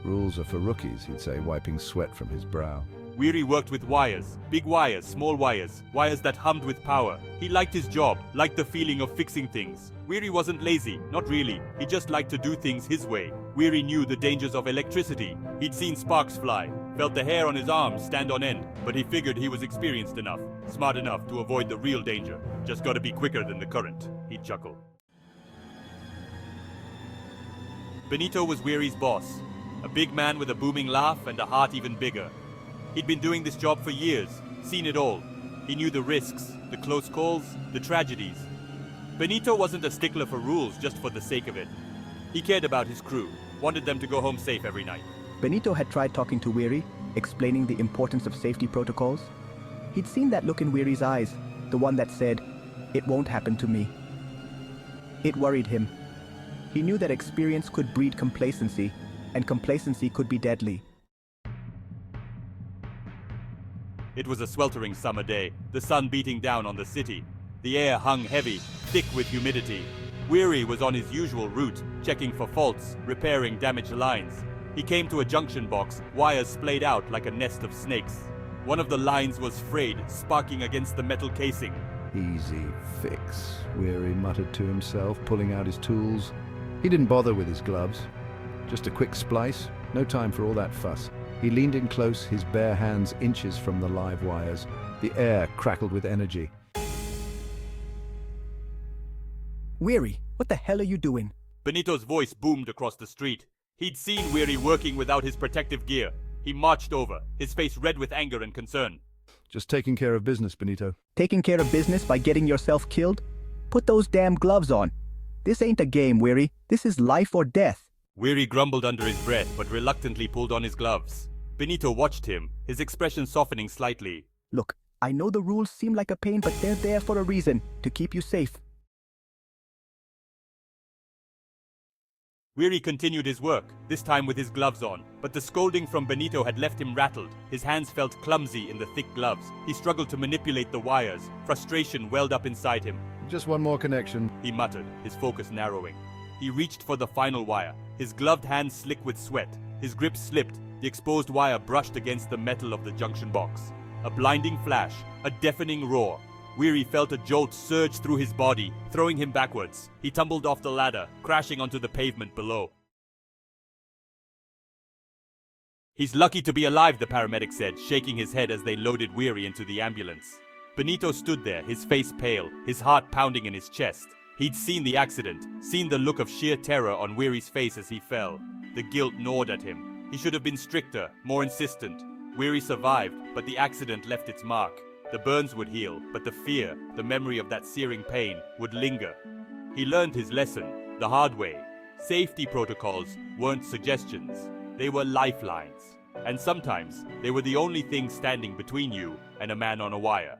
Rules are for rookies, he'd say, wiping sweat from his brow. Weary worked with wires, big wires, small wires, wires that hummed with power. He liked his job, liked the feeling of fixing things. Weary wasn't lazy, not really. He just liked to do things his way. Weary knew the dangers of electricity. He'd seen sparks fly, felt the hair on his arms stand on end, but he figured he was experienced enough, smart enough to avoid the real danger. Just gotta be quicker than the current, he'd chuckle. Benito was Weary's boss, a big man with a booming laugh and a heart even bigger. He'd been doing this job for years, seen it all. He knew the risks, the close calls, the tragedies. Benito wasn't a stickler for rules just for the sake of it. He cared about his crew, wanted them to go home safe every night. Benito had tried talking to Weary, explaining the importance of safety protocols. He'd seen that look in Weary's eyes, the one that said, "It won't happen to me." It worried him. He knew that experience could breed complacency, and complacency could be deadly. It was a sweltering summer day, the sun beating down on the city. The air hung heavy, thick with humidity. Weary was on his usual route, checking for faults, repairing damaged lines. He came to a junction box, wires splayed out like a nest of snakes. One of the lines was frayed, sparking against the metal casing. Easy fix, Weary muttered to himself, pulling out his tools. He didn't bother with his gloves. Just a quick splice, no time for all that fuss. He leaned in close, his bare hands inches from the live wires. The air crackled with energy. Weary, what the hell are you doing? Benito's voice boomed across the street. He'd seen Weary working without his protective gear. He marched over, his face red with anger and concern. Just taking care of business, Benito. Taking care of business by getting yourself killed? Put those damn gloves on. This ain't a game, Weary. This is life or death. Weary grumbled under his breath, but reluctantly pulled on his gloves. Benito watched him, his expression softening slightly. Look, I know the rules seem like a pain, but they're there for a reason, to keep you safe. Weary continued his work, this time with his gloves on, but the scolding from Benito had left him rattled. His hands felt clumsy in the thick gloves. He struggled to manipulate the wires. Frustration welled up inside him. Just one more connection, he muttered, his focus narrowing. He reached for the final wire, his gloved hands slick with sweat. His grip slipped, the exposed wire brushed against the metal of the junction box. A blinding flash, a deafening roar. Weary felt a jolt surge through his body, throwing him backwards. He tumbled off the ladder, crashing onto the pavement below. He's lucky to be alive, the paramedic said, shaking his head as they loaded Weary into the ambulance. Benito stood there, his face pale, his heart pounding in his chest. He'd seen the accident, seen the look of sheer terror on Weary's face as he fell. The guilt gnawed at him. He should have been stricter, more insistent. Weary survived, but the accident left its mark. The burns would heal, but the fear, the memory of that searing pain, would linger. He learned his lesson, the hard way. Safety protocols weren't suggestions. They were lifelines. And sometimes, they were the only thing standing between you and a man on a wire.